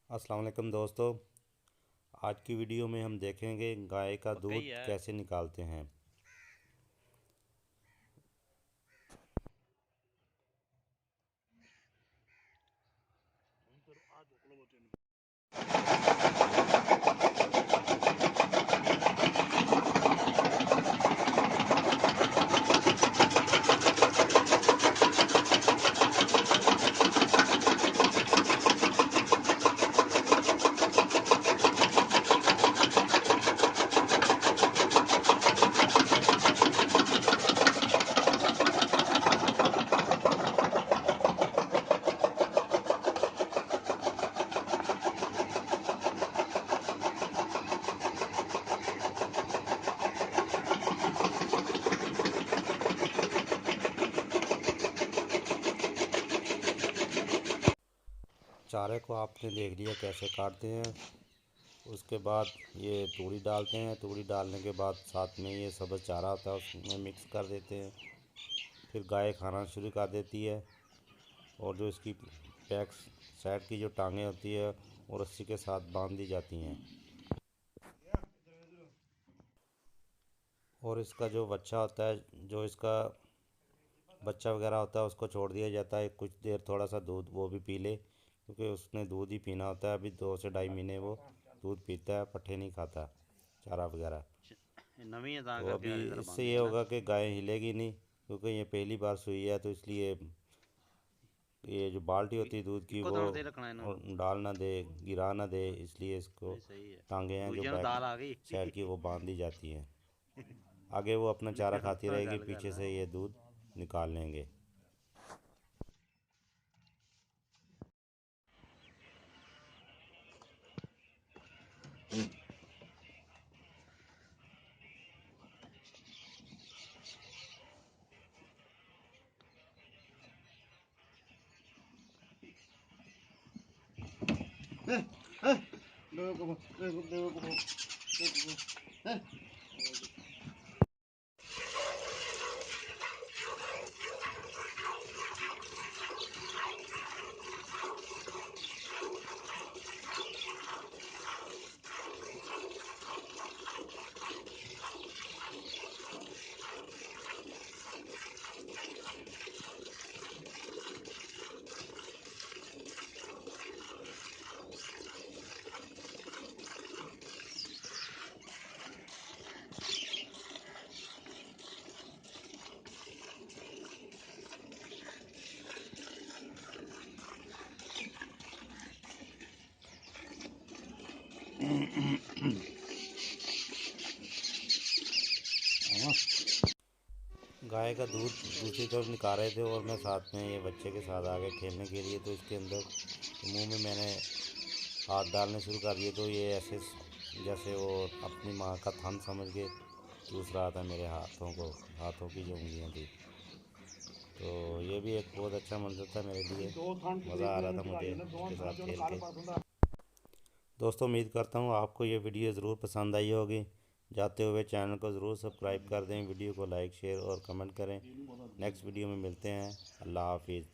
अस्सलाम वालेकुम दोस्तों। आज की वीडियो में हम देखेंगे गाय का पक्का ही दूध है। कैसे निकालते हैं। चारे को आपने देख लिया कैसे काटते हैं। उसके बाद ये तूड़ी डालते हैं। तूड़ी डालने के बाद साथ में ये सब्ज़ चारा होता है उसमें मिक्स कर देते हैं। फिर गाय खाना शुरू कर देती है। और जो इसकी बैक साइड की जो टांगें होती है वो रस्सी के साथ बांध दी जाती हैं। और इसका जो बच्चा होता है, जो इसका बच्चा वगैरह होता है, उसको छोड़ दिया जाता है कुछ देर, थोड़ा सा दूध वो भी पी ले, क्योंकि उसने दूध ही पीना होता है। अभी 2 से ढाई महीने वो दूध पीता है, पट्ठे नहीं खाता, चारा वगैरह। नवी है ता तो करके अभी हजे तरह इससे बांधे ये है ना। होगा कि गाय हिलेगी नहीं, क्योंकि ये पहली बार सुई है, तो इसलिए ये जो बाल्टी होती है दूध की इको वो थान से रखना है ना। डाल ना दे, गिरा ना दे, इसलिए इसको नहीं सही है। टांगे हैं जो दूजिया बैक दाल आ गई। साइड की वो बांध दी जाती हैं। आगे वो अपना चारा खाती रहेगी, गल कर पीछे ला। से ये दूध निकाल लेंगे। गाय का दूध दूसरी तरफ निकाल रहे थे और मैं साथ में ये बच्चे के साथ आ गया खेलने के लिए। तो इसके अंदर मुंह में मैंने हाथ डालने शुरू कर दिए, तो ये ऐसे जैसे वो अपनी माँ का थन समझ के चूस रहा था मेरे हाथों को, हाथों की जो उंगलियां थी। तो ये भी एक बहुत अच्छा मंजर था मेरे लिए। मज़ा आ रहा था मुझे इसके साथ खेल के। दोस्तों, उम्मीद करता हूँ आपको ये वीडियो ज़रूर पसंद आई होगी। जाते हुए चैनल को ज़रूर सब्सक्राइब कर दें, वीडियो को लाइक शेयर और कमेंट करें। नेक्स्ट वीडियो में मिलते हैं। अल्लाह हाफिज़।